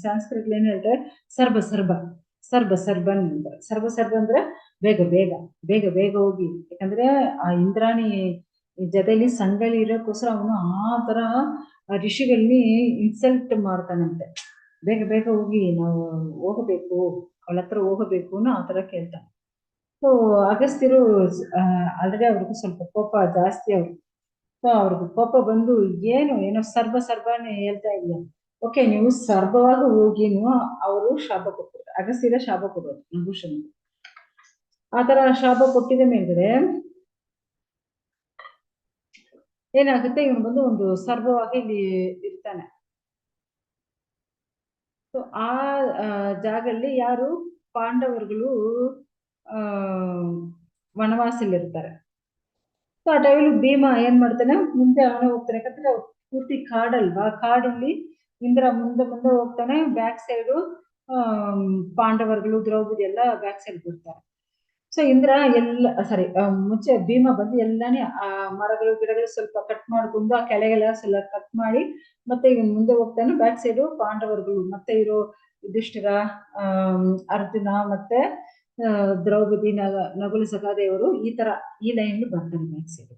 ಸಂಸ್ಕೃತ ಏನ್ ಹೇಳ್ತಾರೆ, ಸರ್ಬ ಸರ್ಬ ಸರ್ಬ ಸರ್ಬನ್ ಅಂತಾರೆ. ಸರ್ಬ ಸರ್ಬ ಅಂದ್ರೆ ಬೇಗ ಬೇಗ ಬೇಗ ಬೇಗ ಹೋಗಿ. ಯಾಕಂದ್ರೆ ಆ ಇಂದ್ರಾಣಿ ಜೊತೆಲಿ ಸಂಘದಲ್ಲಿ ಇರೋಕ್ಕೋಸ್ಕರ ಅವನು ಆ ತರ ಋಷಿಗಳಲ್ಲಿ ಇನ್ಸಲ್ಟ್ ಮಾಡ್ತಾನಂತೆ. ಬೇಗ ಬೇಗ ಹೋಗಿ, ನಾವು ಹೋಗಬೇಕು, ಅವಳ ಹತ್ರ ಹೋಗಬೇಕು ಅನ್ನೋ ಆ ತರ ಕೇಳ್ತಾನೆ. ಸೊ ಅಗಸ್ತ್ಯರು ಆಲ್ರೆಡಿ ಅವ್ರಿಗೂ ಸ್ವಲ್ಪ ಕೋಪ ಜಾಸ್ತಿ ಅವ್ರು. ಸೊ ಅವ್ರಿಗೆ ಕೋಪ ಬಂದು ಏನೋ ಸರ್ಬನೇ ಹೇಳ್ತಾ ಇದೆಯಾ, ಓಕೆ ನೀವು ಸರ್ಬವಾಗಿ ಹೋಗಿನು ಅವರು ಶಾಪ ಕೊಟ್ಟಿದ್ರು, ಅಗಸ್ತ್ಯರ ಶಾಪ ಕೊಡೋದು ನಹುಷನ್. ಆತರ ಶಾಪ ಕೊಟ್ಟಿದ ಮೇಲ್ಗಡೆ ಏನಾಗುತ್ತೆ, ಇವನು ಬಂದು ಒಂದು ಸರ್ಬವಾಗಿ ಇಲ್ಲಿ ಇರ್ತಾನೆ. ಸೊ ಆ ಜಾಗದಲ್ಲಿ ಯಾರು ಪಾಂಡವರುಗಳು ವನವಾಸಲ್ಲಿರ್ತಾರೆ. ಸೊ ಆ ಟೈಮಲ್ಲಿ ಭೀಮ ಏನ್ ಮಾಡ್ತಾನೆ, ಮುಂದೆ ಅವನೇ ಹೋಗ್ತಾನೆ. ಯಾಕಂದ್ರೆ ಪೂರ್ತಿ ಕಾಡಲ್ವಾ, ಕಾಡಲ್ಲಿ ಇಂದ್ರ ಮುಂದೆ ಹೋಗ್ತಾನೆ, ಬ್ಯಾಕ್ ಸೈಡು ಪಾಂಡವರುಗಳು ದ್ರೌಪದಿ ಎಲ್ಲ ಬ್ಯಾಕ್ ಸೈಡ್ ಬರ್ತಾರೆ. ಸೊ ಇಂದ್ರ ಮುಂಚೆ ಭೀಮ ಬಂದು ಎಲ್ಲಾನೇ ಆ ಮರಗಳು ಗಿಡಗಳು ಸ್ವಲ್ಪ ಕಟ್ ಮಾಡ್ಕೊಂಡು ಆ ಕೆಳಗೆಲ್ಲ ಸ್ವಲ್ಪ ಕಟ್ ಮಾಡಿ ಮತ್ತೆ ಇವನ್ ಮುಂದೆ ಹೋಗ್ತಾನೆ. ಬ್ಯಾಕ್ ಸೈಡು ಪಾಂಡವರುಗಳು ಮತ್ತೆ ಇರೋ ಯುಧಿಷ್ಠಿರ, ಅರ್ಜುನ ಮತ್ತೆ ದ್ರೌಪದಿ, ನಕುಲ ಸಹದೇವರು ಈ ಲೈನ್ ಬರ್ತಾರೆ ಬ್ಯಾಕ್ ಸೈಡ್.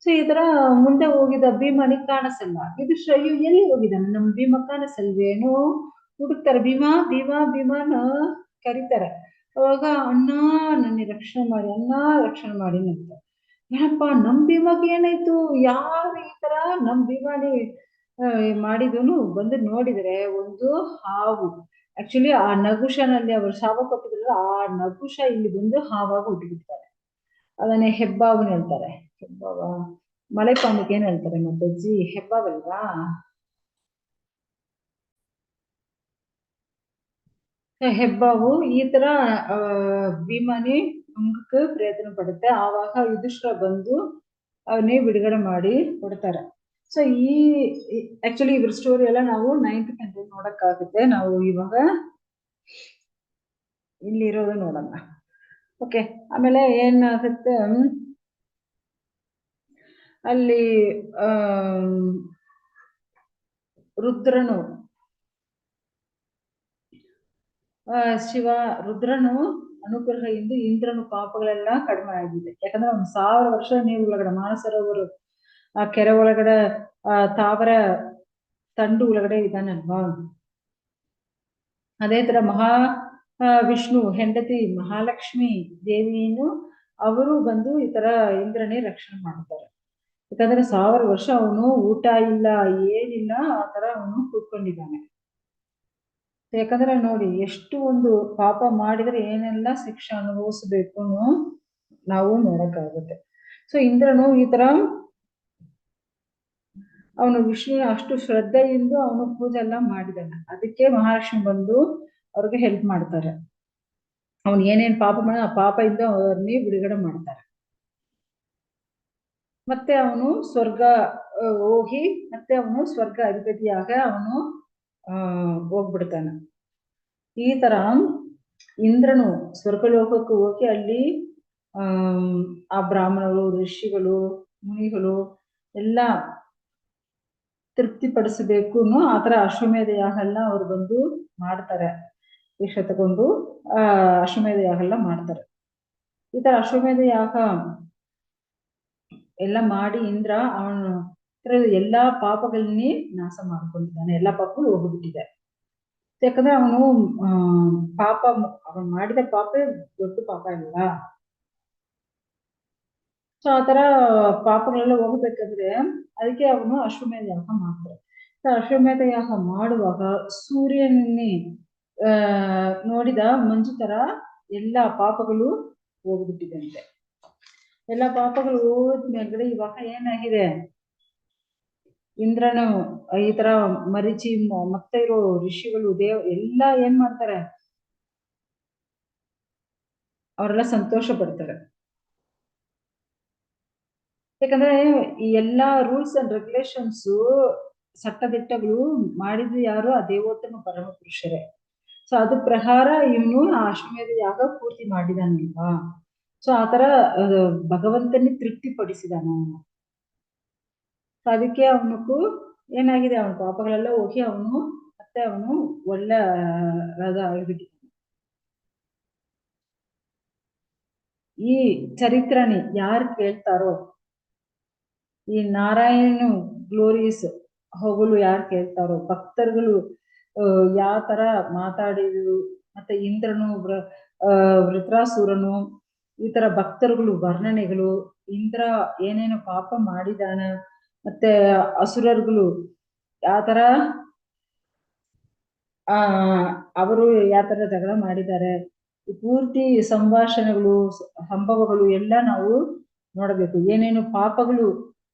ಸೊ ಈ ತರ ಮುಂದೆ ಹೋಗಿದ ಭೀಮನಿಗೆ ಕಾಣಿಸಲ್ಲ. ಯುಧಿಷ್ಠಿರ ಅಯ್ಯೋ ಎಲ್ಲಿ ಹೋಗಿದ್ದಾನೆ ನಮ್ ಭೀಮ, ಕಾಣಿಸಲ್ವೇನೋ ಹುಡುಕ್ತಾರೆ. ಭೀಮಾನ ಕರೀತಾರೆ. ಅವಾಗ ಅಣ್ಣ ನನ್ನ ರಕ್ಷಣೆ ಮಾಡಿ ಅಂತ. ಏನಪ್ಪ ನಮ್ ಭೀಮಗೆ ಏನಾಯ್ತು, ಯಾರು ಈ ತರ ನಮ್ ಭೀಮಾನಿ ಮಾಡಿದನು ಬಂದು ನೋಡಿದ್ರೆ ಒಂದು ಹಾವು. ಆಕ್ಚುಲಿ ಆ ನಹುಷನಲ್ಲಿ ಅವರು ಶಾಪ ಕೊಟ್ಟಿದ್ರಲ್ಲ, ಆ ನಹುಷ ಇಲ್ಲಿ ಬಂದು ಹಾವಾಗಿ ಹುಟ್ಟಿಬಿಡ್ತಾರೆ. ಅದನ್ನೇ ಹೆಬ್ಬಾವನ್ ಹೇಳ್ತಾರೆ. ಹೆಬ್ಬಾವ ಮಲೆಪಾಂಬಕ್ಕೆ ಏನ್ ಹೇಳ್ತಾರೆ ಮದ್ದಜ್ಜಿ? ಹೆಬ್ಬಾವಲ್ವಾ? ಹೆಬ್ಬಾವು ಈ ತರ ಭೀಮನಿ ನುಂಗಕ್ಕೆ ಪ್ರಯತ್ನ ಪಡುತ್ತೆ. ಆವಾಗ ಯುಧಿಷ್ಠಿರ ಬಂದು ಅವನೇ ಬಿಡುಗಡೆ ಮಾಡಿ ಕೊಡ್ತಾರೆ. ಸೊ ಈ ಆಕ್ಚುಲಿ ಇವ್ರ ಸ್ಟೋರಿ ಎಲ್ಲ ನಾವು 9th ಕ್ಲಾಸ್ ನೋಡಕ್ಕಾಗುತ್ತೆ. ನಾವು ಇವಾಗ ಇಲ್ಲಿರೋದು ನೋಡೋಣ. ಓಕೆ, ಆಮೇಲೆ ಏನಾಗುತ್ತೆ ಅಲ್ಲಿ ರುದ್ರನು ರುದ್ರನು ಅನುಗ್ರಹದಿಂದ ಇಂದ್ರನು ಪಾಪಗಳೆಲ್ಲ ಕಡಿಮೆ ಆಗಿದೆ. ಯಾಕಂದ್ರೆ ಒಂದು 1000 ವರ್ಷ ನೀರು ಒಳಗಡೆ ಮಾನಸರೋವರು ಆ ಕೆರೆ ಒಳಗಡೆ ತಾವರ ತಂಡು ಒಳಗಡೆ ಇದ್ದಾನಲ್ವಾ. ಅದೇ ತರ ವಿಷ್ಣು ಹೆಂಡತಿ ಮಹಾಲಕ್ಷ್ಮಿ ದೇವಿಯನ್ನು ಅವರು ಬಂದು ಈ ತರ ಇಂದ್ರನೇ ರಕ್ಷಣೆ ಮಾಡ್ತಾರೆ. ಯಾಕಂದ್ರೆ 1000 ವರ್ಷ ಅವನು ಊಟ ಇಲ್ಲ ಏನಿಲ್ಲ ಆ ತರ ಅವನು ಕೂತ್ಕೊಂಡಿದ್ದಾನೆ. ಯಾಕಂದ್ರೆ ನೋಡಿ ಎಷ್ಟು ಒಂದು ಪಾಪ ಮಾಡಿದ್ರೆ ಏನೆಲ್ಲ ಶಿಕ್ಷೆ ಅನುಭವಿಸ್ಬೇಕು ನಾವು ನೋಡಕ್ಕಾಗುತ್ತೆ. ಸೊ ಇಂದ್ರನು ಈ ತರ ಅವನು ವಿಷ್ಣುವಿನ ಅಷ್ಟು ಶ್ರದ್ಧೆಯಿಂದ ಅವನು ಪೂಜೆ ಎಲ್ಲ ಮಾಡಿದಾನೆ. ಅದಕ್ಕೆ ಮಹಾಲಕ್ಷ್ಮಿ ಬಂದು ಅವ್ರಿಗೆ ಹೆಲ್ಪ್ ಮಾಡ್ತಾರೆ. ಅವನು ಏನೇನ್ ಪಾಪ ಮಾಡ ಆ ಪಾಪದಿಂದ ಅವ್ರನ್ನೇ ಬಿಡುಗಡೆ ಮಾಡ್ತಾರೆ. ಮತ್ತೆ ಅವನು ಸ್ವರ್ಗ ಹೋಗಿ ಮತ್ತೆ ಅವನು ಸ್ವರ್ಗ ಅಧಿಪತಿಯಾಗ ಅವನು ಹೋಗ್ಬಿಡ್ತಾನೆ. ಈ ತರ ಇಂದ್ರನು ಸ್ವರ್ಗಲೋಕಕ್ಕೆ ಹೋಗಿ ಅಲ್ಲಿ ಆ ಬ್ರಾಹ್ಮಣರು ಋಷಿಗಳು ಮುನಿಗಳು ಎಲ್ಲ ತೃಪ್ತಿಪಡಿಸಬೇಕು ಆ ತರ ಅಶ್ವಮೇಧ ಯಾಗ ಎಲ್ಲ ಅವ್ರು ಬಂದು ಮಾಡ್ತಾರೆ. ದೀಕ್ಷೆ ತಗೊಂಡು ಅಶ್ವಮೇಧ ಯಾಗ ಎಲ್ಲ ಮಾಡ್ತಾರೆ. ಈ ತರ ಅಶ್ವಮೇಧ ಯಾಗ ಎಲ್ಲ ಮಾಡಿ ಇಂದ್ರ ಅವನು ಎಲ್ಲಾ ಪಾಪಗಳನ್ನೇ ನಾಶ ಮಾಡ್ಕೊಂಡಿದ್ದಾನೆ. ಎಲ್ಲಾ ಪಾಪಗಳು ಹೋಗ್ಬಿಟ್ಟಿದೆ. ಯಾಕಂದ್ರೆ ಅವನು ಪಾಪ ಅವನು ಮಾಡಿದ ಪಾಪ ದೊಡ್ಡ ಪಾಪ ಅಲ್ವಾ. ಸೊ ಆ ತರ ಪಾಪಗಳೆಲ್ಲ ಹೋಗ್ಬೇಕಂದ್ರೆ ಅದಕ್ಕೆ ಅವನು ಅಶ್ವಮೇಧ ಯಾಗ ಮಾಡ್ತಾರೆ. ಅಶ್ವಮೇಧ ಯಾಗ ಮಾಡುವಾಗ ಸೂರ್ಯನೇ ನೋಡಿದ ಮಂಜು ತರ ಎಲ್ಲಾ ಪಾಪಗಳು ಹೋಗ್ಬಿಟ್ಟಿದಂತೆ. ಎಲ್ಲ ಪಾಪಗಳು ಹೋದ್ಮೇಲೆ ಇವಾಗ ಏನಾಗಿದೆ, ಇಂದ್ರನು ಈ ತರ ಮರಿಚಿ ಮತ್ತೆ ಇರೋ ಋಷಿಗಳು ಎಲ್ಲ ಏನ್ ಮಾಡ್ತಾರೆ, ಅವರೆಲ್ಲ ಸಂತೋಷ ಪಡ್ತಾರೆ. ಯಾಕಂದ್ರೆ ಈ ಎಲ್ಲಾ ರೂಲ್ಸ್ ಅಂಡ್ ರೆಗ್ಯುಲೇಷನ್ಸ್ ಚಟ್ಟದಿಟ್ಟಗಳು ಮಾಡಿದ್ರು ಯಾರು? ಆ ದೇವೋತ್ತಮ ಪರಮ ಪುರುಷರೇ. ಸೊ ಅದ್ರ ಪ್ರಕಾರ ಇವನು ಆ ಅಶ್ವಮೇಧ ಯಾಗ ಪೂರ್ತಿ ಮಾಡಿದಾನಲ್ವಾ. ಸೊ ಆತರ ಭಗವಂತನೇ ತೃಪ್ತಿ ಪಡಿಸಿದಾನ ಅವನು. ಅದಕ್ಕೆ ಅವನಕ್ಕೂ ಏನಾಗಿದೆ, ಅವನ ಪಾಪಗಳೆಲ್ಲ ಹೋಗಿ ಅವನು ಮತ್ತೆ ಅವನು ಒಳ್ಳೆ ರಾಜ ಆಗಿಬಿಟ್ಟಿದ್ದಾನೆ. ಈ ಚರಿತ್ರನಿ ಯಾರು ಕೇಳ್ತಾರೋ, ಈ ನಾರಾಯಣನು ಗ್ಲೋರೀಸ್ ಹೊಗಳು ಯಾರು ಕೇಳ್ತಾರೋ, ಭಕ್ತರುಗಳು ಯಾವ ತರ ಮಾತಾಡಿದ್ರು, ಮತ್ತೆ ಇಂದ್ರನು ವೃತ್ರಾಸುರನು ಈ ತರ ಭಕ್ತರುಗಳು ವರ್ಣನೆಗಳು, ಇಂದ್ರ ಏನೇನು ಪಾಪ ಮಾಡಿದಾನ, ಮತ್ತೆ ಅಸುರರುಗಳು ಯಾವ ತರ ಅವರು ಯಾವ ತರ ಜಗಳ ಮಾಡಿದ್ದಾರೆ, ಪೂರ್ತಿ ಸಂಭಾಷಣೆಗಳು ಸಂಭವಗಳು ಎಲ್ಲ ನಾವು ನೋಡಬೇಕು. ಏನೇನು ಪಾಪಗಳು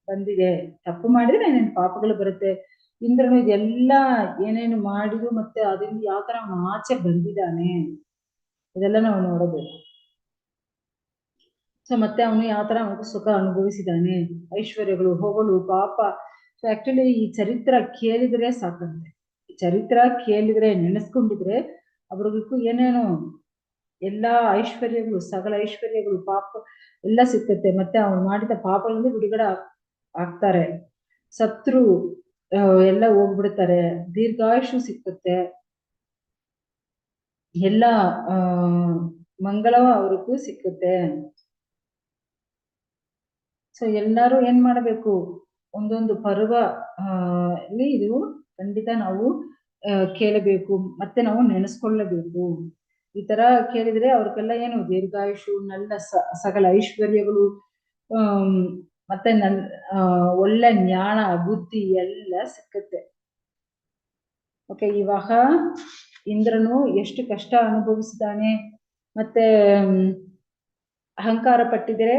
ಬಂದಿದೆ, ತಪ್ಪು ಮಾಡಿದ್ರೆ ಏನೇನು ಪಾಪಗಳು ಬರುತ್ತೆ, ಇಂದ್ರನು ಇದೆಲ್ಲ ಏನೇನು ಮಾಡಿದ್ರು ಮತ್ತೆ ಅದರಿಂದ ಯಾವ ತರ ಅವನು ಆಚೆ ಬಂದಿದ್ದಾನೆ ಇದೆಲ್ಲ ನಾವು ನೋಡಬೇಕು. ಸೊ ಮತ್ತೆ ಅವನು ಯಾವ ತರ ಅವನು ಸುಖ ಅನುಭವಿಸಿದಾನೆ, ಐಶ್ವರ್ಯಗಳು ಹೊಗಳು ಪಾಪ. ಸೊ ಆಕ್ಚುಲಿ ಈ ಚರಿತ್ರ ಕೇಳಿದ್ರೆ ಸಾಕಂತೆ. ಚರಿತ್ರ ಕೇಳಿದ್ರೆ ನೆನೆಸ್ಕೊಂಡಿದ್ರೆ ಅವ್ರಿಗೂ ಏನೇನು ಎಲ್ಲಾ ಐಶ್ವರ್ಯಗಳು ಸಕಲ ಐಶ್ವರ್ಯಗಳು ಪಾಪ ಎಲ್ಲ ಸಿಕ್ಕತ್ತೆ. ಮತ್ತೆ ಅವ್ನು ಮಾಡಿದ ಪಾಪಗಳಿಂದ ಬಿಡುಗಡೆ ಆಗ್ತಾರೆ. ಸತ್ರು ಎಲ್ಲ ಹೋಗ್ಬಿಡ್ತಾರೆ, ದೀರ್ಘಾಯುಷು ಸಿಕ್ಕತ್ತೆ, ಎಲ್ಲ ಮಂಗಳವ ಅವ್ರಿಗೂ ಸಿಕ್ಕುತ್ತೆ. ಸೊ ಎಲ್ಲರೂ ಏನ್ ಮಾಡಬೇಕು, ಒಂದೊಂದು ಪರ್ವ ಇದು ಖಂಡಿತ ನಾವು ಕೇಳಬೇಕು, ಮತ್ತೆ ನಾವು ನೆನೆಸ್ಕೊಳ್ಳಬೇಕು. ಈ ತರ ಕೇಳಿದ್ರೆ ಅವ್ರಿಗೆಲ್ಲ ಏನು ದೀರ್ಘಾಯುಷು, നല്ല ಸಕಲ ಐಶ್ವರ್ಯಗಳು, ಮತ್ತೆ ಒಳ್ಳೆ ಜ್ಞಾನ ಬುದ್ಧಿ ಎಲ್ಲ ಸಿಕ್ಕತ್ತೆ. ಓಕೆ, ಇವಾಗ ಇಂದ್ರನು ಎಷ್ಟು ಕಷ್ಟ ಅನುಭವಿಸಿದಾನೆ, ಮತ್ತೆ ಅಹಂಕಾರ ಪಟ್ಟಿದ್ರೆ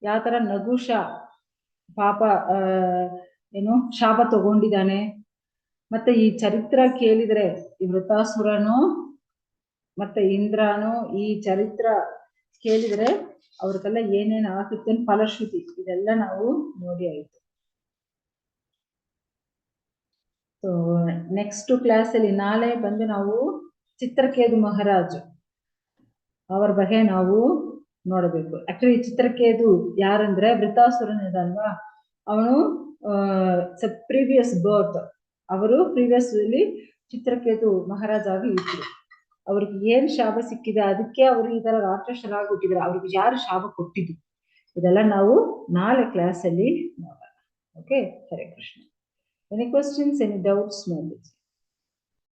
ಯಾವ ತರ ನಗುಷ ಪಾಪ ಏನು ಶಾಪ ತಗೊಂಡಿದ್ದಾನೆ. ಮತ್ತೆ ಈ ಚರಿತ್ರ ಕೇಳಿದ್ರೆ ಈ ವೃತಾಸುರನು ಮತ್ತೆ ಇಂದ್ರನು ಈ ಚರಿತ್ರ ಕೇಳಿದ್ರೆ ಅವ್ರಿಗೆಲ್ಲ ಏನೇನ್ ಆಗುತ್ತೆ ಫಲಶ್ರುತಿ ಇದೆಲ್ಲ ನಾವು ನೋಡಿ ಆಯ್ತು. ಸೊ ನೆಕ್ಸ್ಟ್ ಕ್ಲಾಸ್ ಅಲ್ಲಿ ನಾಳೆ ಬಂದು ನಾವು ಚಿತ್ರಕೇತು ಮಹಾರಾಜ್ ಅವರ ಬಗ್ಗೆ ನಾವು ನೋಡಬೇಕು. ಆಕ್ಚುಲಿ ಚಿತ್ರಕೇತು ಯಾರಂದ್ರೆ ವೃತಾಸುರನ್ ಇದಲ್ವಾ, ಅವನು ಪ್ರೀವಿಯಸ್ ಬರ್ತ್, ಅವರು ಪ್ರೀವಿಯಸ್ ಅಲ್ಲಿ ಚಿತ್ರಕೇತು ಮಹಾರಾಜ ಆಗಿ ಇದ್ರು. ಅವ್ರಿಗೆ ಏನ್ ಶಾಪ ಸಿಕ್ಕಿದೆ ಅದಕ್ಕೆ ಅವರು ಈ ತರ ರಾಕ್ಷಸರಾಗಿ ಹುಟ್ಟಿದ್ರು. ಅವ್ರಿಗೆ ಯಾರು ಶಾಪ ಕೊಟ್ಟಿದ್ರು ಇದೆಲ್ಲ ನಾವು ನಾಳೆ ಕ್ಲಾಸ್ ಅಲ್ಲಿ ನೋಡೋಣ. Okay, Hare Krishna. Any questions, any doubts?